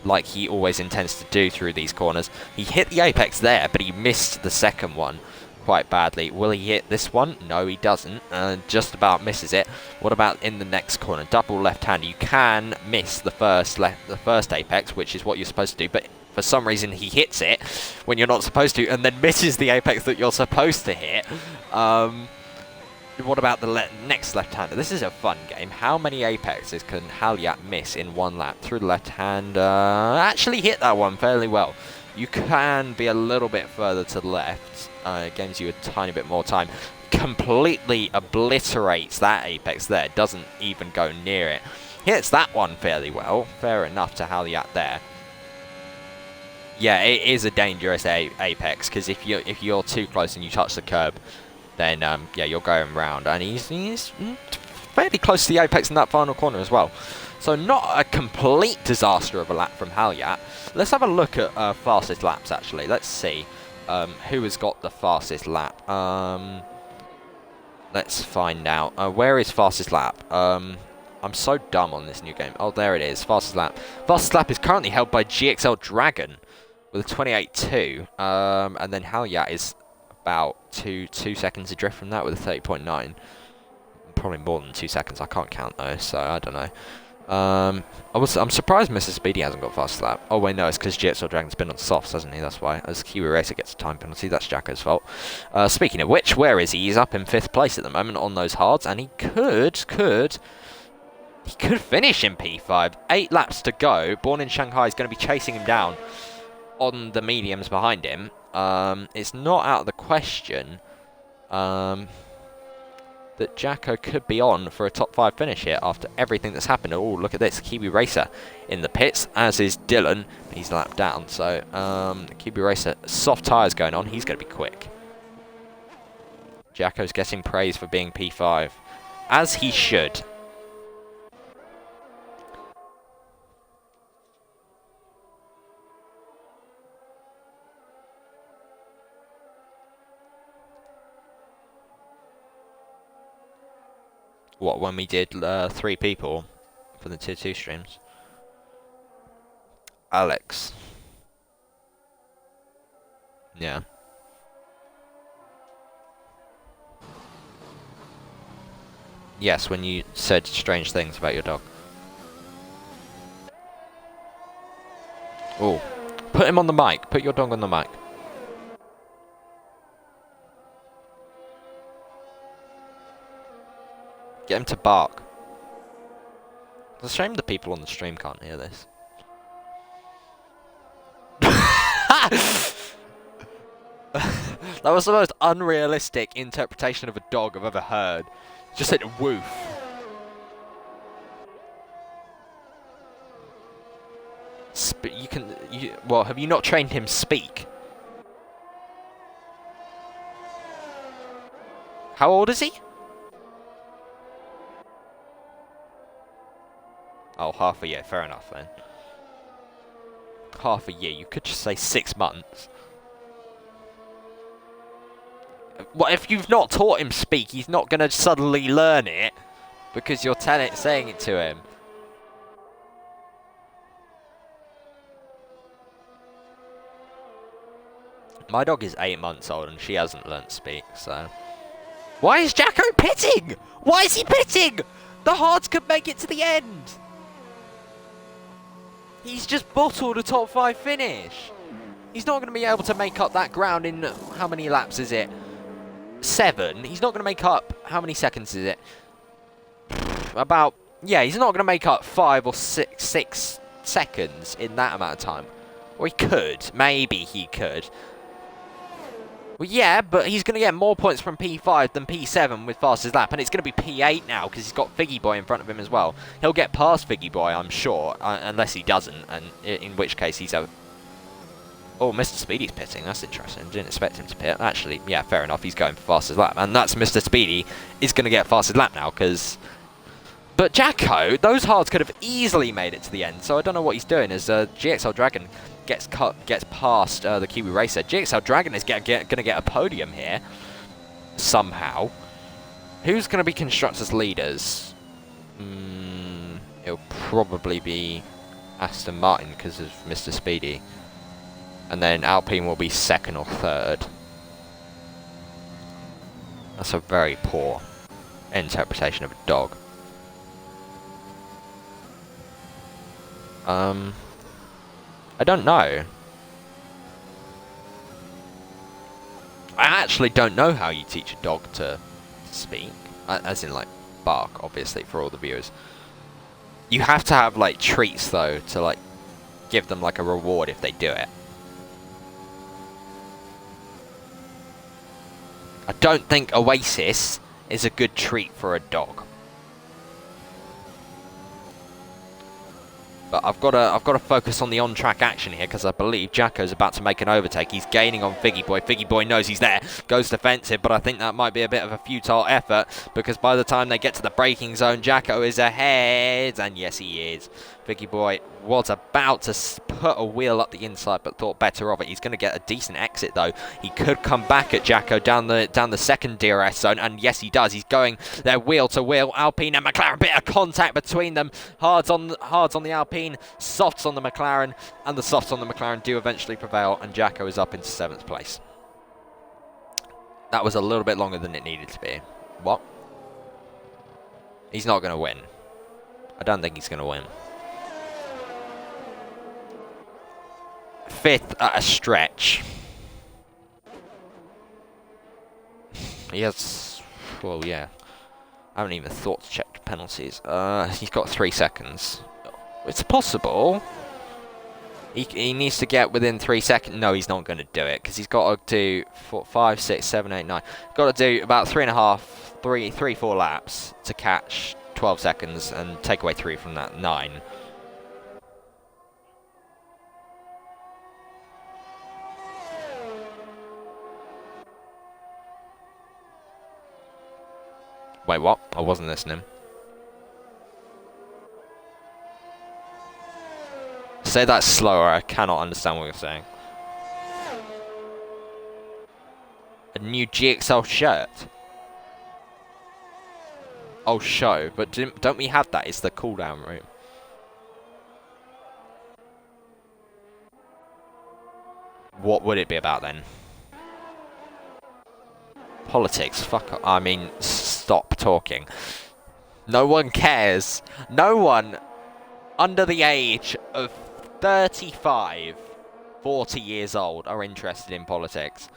like he always intends to do through these corners. He hit the apex there, but he missed the second one quite badly. Will he hit this one? No, he doesn't. Just about misses it. What about in the next corner? Double left hand. You can miss the first apex, which is what you're supposed to do, but for some reason he hits it when you're not supposed to, and then misses the apex that you're supposed to hit. What about the next left-hander? This is a fun game. How many apexes can Halyat miss in one lap? Through the left-hand, actually hit that one fairly well. You can be a little bit further to the left. It gives you a tiny bit more time. Completely obliterates that apex there. Doesn't even go near it. Hits that one fairly well. Fair enough to Halyat there. Yeah, it is a dangerous apex, because if you're too close and you touch the curb, then yeah, you're going round, and he's fairly close to the apex in that final corner as well. So not a complete disaster of a lap from Halyat. Let's have a look at fastest laps actually. Let's see who has got the fastest lap. Let's find out. Where is fastest lap? I'm so dumb on this new game. Oh, there it is. Fastest lap. Fastest lap is currently held by GXL Dragon with a 28.2. And then Halyat is about two seconds adrift from that with a 30.9. Probably more than 2 seconds. I can't count though, so I don't know. I'm surprised Mr. Speedy hasn't got fastest lap. Oh wait, no, it's because GXL Dragon's been on softs, hasn't he? That's why. As Kiwi Racer gets a time penalty, that's Jacko's fault. Speaking of which, where is he? He's up in 5th place at the moment on those hards, and he could finish in P5. 8 laps to go. Born in Shanghai is going to be chasing him down on the mediums behind him. It's not out of the question that Jacko could be on for a top 5 finish here after everything that's happened. Oh, look at this. Kiwi Racer in the pits, as is Dylan. He's lapped down, so Kiwi Racer, soft tyres going on. He's going to be quick. Jacko's getting praise for being P5, as he should. What, when we did 3 people for the Tier 2 streams? Alex. Yeah. Yes, when you said strange things about your dog. Oh. Put him on the mic. Put your dog on the mic. Get him to bark. It's a shame the people on the stream can't hear this. That was the most unrealistic interpretation of a dog I've ever heard. Just said woof. Well, have you not trained him speak? How old is he? Oh, half a year. Fair enough, then. Half a year. You could just say 6 months. What if you've not taught him speak? He's not going to suddenly learn it because you're saying it to him. My dog is 8 months old and she hasn't learnt to speak, so... Why is Jacko pitting? Why is he pitting? The hards could make it to the end. He's just bottled a top 5 finish. He's not going to be able to make up that ground in... How many laps is it? 7. He's not going to make up... How many seconds is it? About... Yeah, he's not going to make up 5 or 6 seconds in that amount of time. Or he could. Maybe he could. Well, yeah, but he's going to get more points from P5 than P7 with fastest lap, and it's going to be P8 now because he's got Figgy Boy in front of him as well. He'll get past Figgy Boy, I'm sure, unless he doesn't, and in which case he's a... Oh, Mr. Speedy's pitting. That's interesting. Didn't expect him to pit. Actually, yeah, fair enough. He's going for fastest lap, and that's Mr. Speedy is going to get fastest lap now because... But Jacko, those hards could have easily made it to the end, so I don't know what he's doing as GXL Dragon gets past the Kiwi Racer. GXL Dragon is going to get a podium here somehow. Who's going to be constructors leaders? It'll probably be Aston Martin because of Mr. Speedy, and then Alpine will be 2nd or 3rd. That's a very poor interpretation of a dog. I don't know. actually don't know how you teach a dog to speak, as in like bark, obviously, for all the viewers. You have to have like treats though to like give them like a reward if they do it. I don't think Oasis is a good treat for a dog. But I've got to focus on the on-track action here because I believe Jacko's about to make an overtake. He's gaining on Figgy Boy. Figgy Boy knows he's there, goes defensive, but I think that might be a bit of a futile effort because by the time they get to the braking zone, Jacko is ahead, and yes, he is. Figgy Boy was about to put a wheel up the inside, but thought better of it. He's going to get a decent exit though. He could come back at Jacko down the second DRS zone, and yes, he does. He's going there wheel to wheel. Alpine and McLaren, bit of contact between them. Hards on the Alpine, softs on the McLaren, and the softs on the McLaren do eventually prevail, and Jacko is up into 7th place. That was a little bit longer than it needed to be. What? He's not going to win. I don't think he's going to win. 5th at a stretch. He has... Well, yeah. I haven't even thought to check penalties. He's got 3 seconds. It's possible. He needs to get within 3 seconds. No, he's not going to do it because he's got to do 4, 5, 6, 7, 8, 9. Got to do about 3, 4 laps to catch 12 seconds and take away 3 from that 9. Wait, what? I wasn't listening. Say that slower, I cannot understand what you're saying. A new GXL shirt? Oh, show. But don't we have that? It's the cooldown room. What would it be about then? Politics, fuck off. I mean, stop talking. No one cares. No one under the age of 35, 40 years old are interested in politics.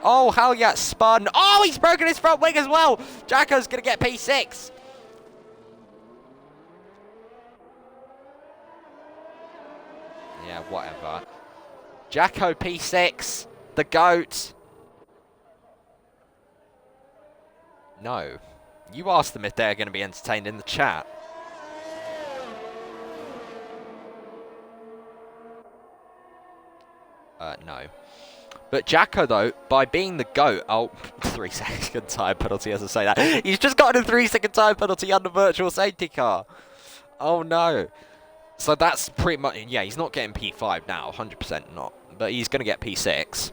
Oh, hell yeah, spun. Oh, he's broken his front wing as well. Jacko's going to get P6. Yeah, whatever. Jacko P6, the GOAT. No. You asked them if they're going to be entertained in the chat. No. But Jacko, though, by being the GOAT... Oh, 3-second time penalty as I say that. He's just gotten a 3-second time penalty under virtual safety car. Oh, no. So that's pretty much... Yeah, he's not getting P5 now. 100% not. But he's going to get P6.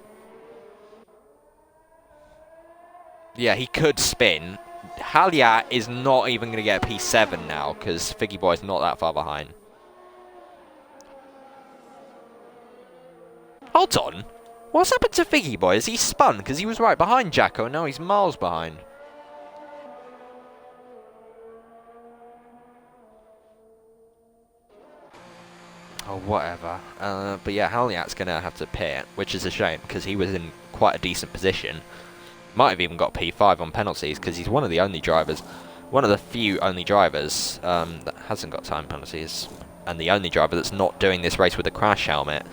Yeah, he could spin. Halyat is not even going to get P7 now because Figgy Boy's not that far behind. Hold on. What's happened to Figgy Boy? Has he spun? Because he was right behind Jacko and now he's miles behind. Oh, whatever. But yeah, Halyat's going to have to pit, which is a shame because he was in quite a decent position. Might have even got P5 on penalties because he's one of the only drivers, one of the few only drivers that hasn't got time penalties, and the only driver that's not doing this race with a crash helmet.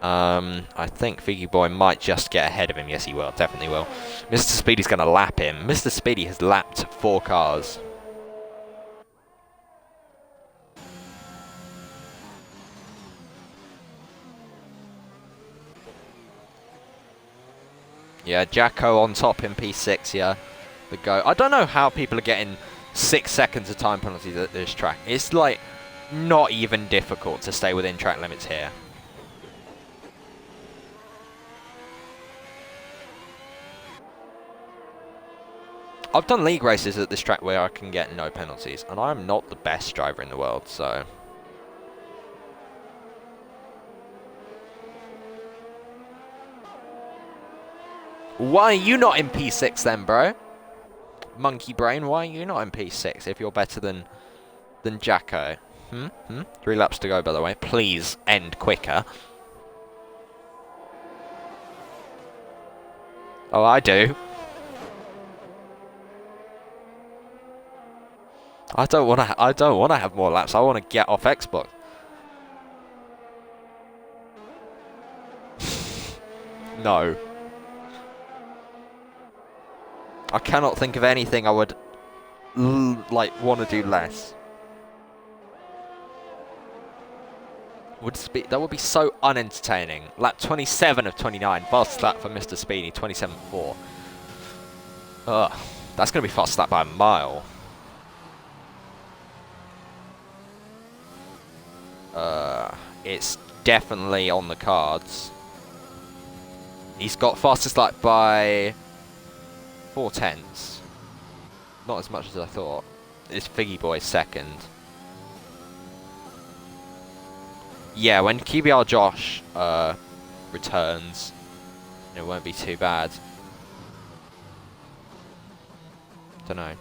I think Figgy Boy might just get ahead of him. Yes, he will. Definitely will. Mr. Speedy's going to lap him. Mr. Speedy has lapped 4 cars. Yeah, Jacko on top in P6, yeah. The GOAT. I don't know how people are getting 6 seconds of time penalties at this track. It's like not even difficult to stay within track limits here. I've done league races at this track where I can get no penalties, and I'm not the best driver in the world, so... Why are you not in P6 then, bro? Monkey brain, why are you not in P6 if you're better than Jacko? 3 laps to go, by the way. Please end quicker. Oh, I do. I don't want to. I don't want to have more laps. I want to get off Xbox. No. I cannot think of anything I would like want to do less. That would be so unentertaining. Lap 27 of 29, fastest lap for Mr. Speedy, 27.4. Ugh, that's gonna be fastest lap by a mile. It's definitely on the cards. He's got fastest lap by 4/10. Not as much as I thought. It's Figgy Boy second. Yeah, when QBR Josh returns, it won't be too bad. Don't know.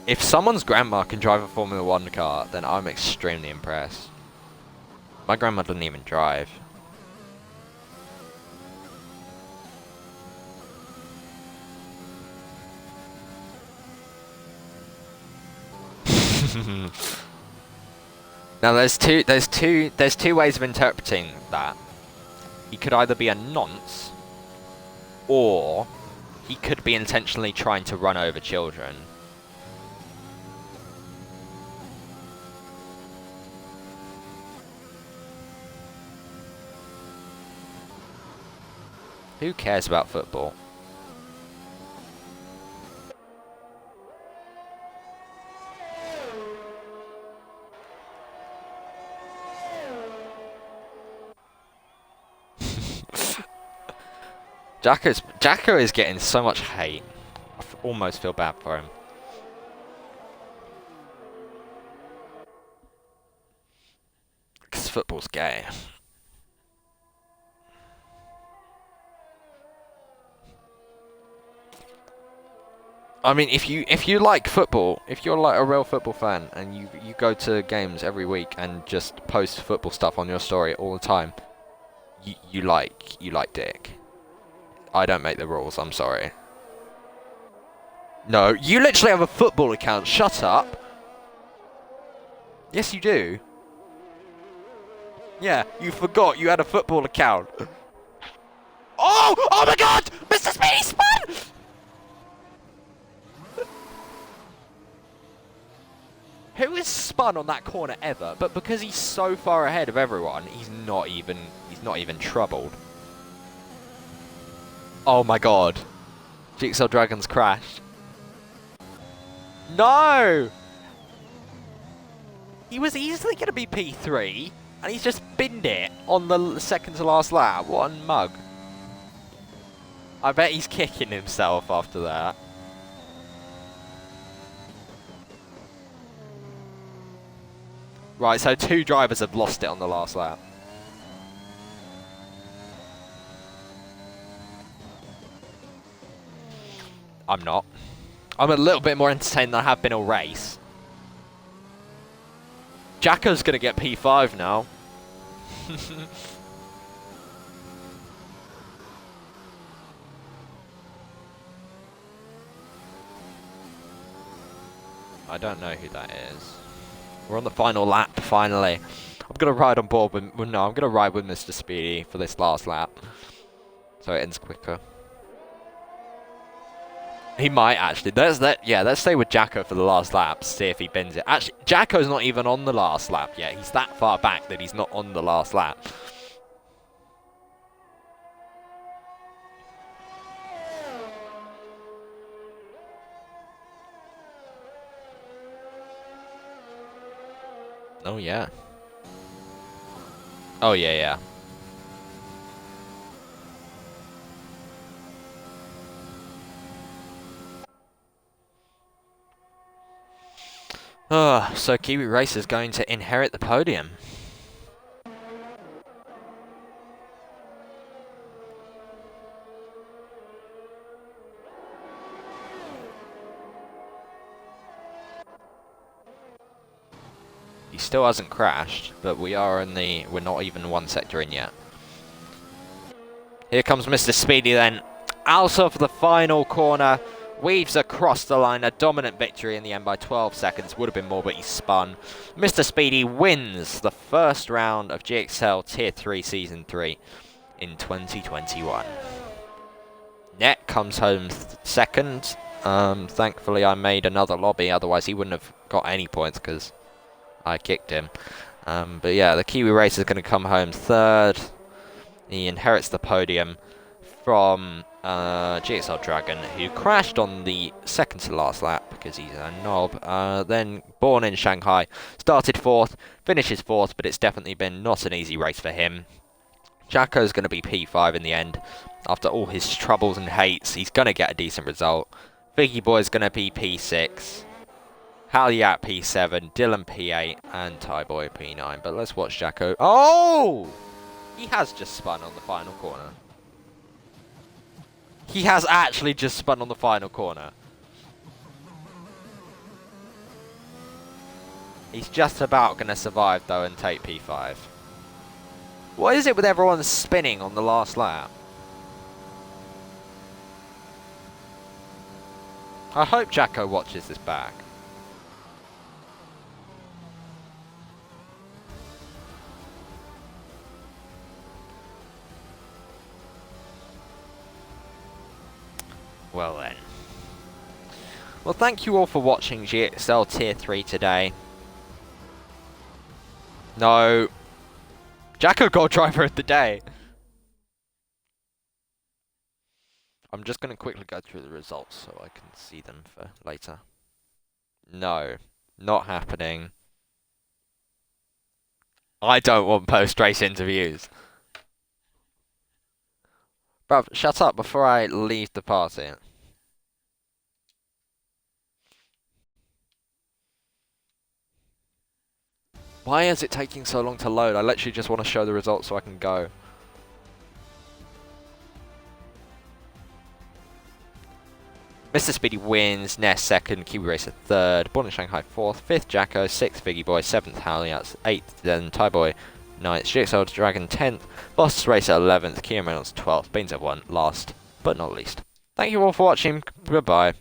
If someone's grandma can drive a Formula 1 car, then I'm extremely impressed. My grandma doesn't even drive. Now there's two ways of interpreting that. He could either be a nonce, or he could be intentionally trying to run over children. Who cares about football? Jacko is getting so much hate. I almost feel bad for him. Because football's gay. I mean, if you like football, if you're like a real football fan and you go to games every week and just post football stuff on your story all the time, you like dick. I don't make the rules, I'm sorry. No, you literally have a football account. Shut up. Yes, you do. Yeah, you forgot you had a football account. Oh! Oh my god! Mr. Speedy spun! Who has spun on that corner ever? But because he's so far ahead of everyone, he's not even troubled. Oh my god. GXL Dragons crashed. No! He was easily going to be P3, and he's just binned it on the second to last lap. What a mug. I bet he's kicking himself after that. Right, so two drivers have lost it on the last lap. I'm not. I'm a little bit more entertained than I have been all race. Jacko's going to get P5 now. I don't know who that is. We're on the final lap, finally. I'm going to ride on board with... Well, no, I'm going to ride with Mr. Speedy for this last lap. So it ends quicker. He might actually. Let's stay with Jacko for the last lap, see if he bends it. Actually, Jacko's not even on the last lap yet. He's that far back that he's not on the last lap. Oh, yeah. Oh, yeah. So Kiwi Race is going to inherit the podium. He still hasn't crashed, but we're not even one sector in yet. Here comes Mr. Speedy then. Out of the final corner. Weaves across the line. A dominant victory in the end by 12 seconds. Would have been more, but he spun. Mr. Speedy wins the first round of GXL Tier 3 Season 3 in 2021. Net comes home second. Thankfully, I made another lobby. Otherwise, he wouldn't have got any points because I kicked him. But yeah, the Kiwi Racer is going to come home third. He inherits the podium from GXL Dragon, who crashed on the second to last lap because he's a knob. Then Born in Shanghai started fourth, finishes fourth, but it's definitely been not an easy race for him. Jacko's going to be P5 in the end. After all his troubles and hates, he's going to get a decent result. Figgy Boy's going to be P6. Halyat P7, Dylan P8, and Ty Boy P9. But let's watch Jacko. Oh! He has just spun on the final corner. He has actually just spun on the final corner. He's just about going to survive, though, and take P5. What is it with everyone spinning on the last lap? I hope Jacko watches this back. Well then. Well, thank you all for watching GXL Tier 3 today. No. Jacko got driver of the day. I'm just going to quickly go through the results so I can see them for later. No. Not happening. I don't want post-race interviews. Bruv, shut up before I leave the party. Why is it taking so long to load? I literally just want to show the results so I can go. Mr. Speedy wins, Ness second, Kiwi Racer third, Born in Shanghai fourth, fifth Jacko, sixth Figgy Boy, seventh Halyats, eighth then Ty Boy, ninth GXL Dragon 10th, Boss Racer 11th, Kian Reynolds 12th, Beans F1 last but not least. Thank you all for watching, goodbye.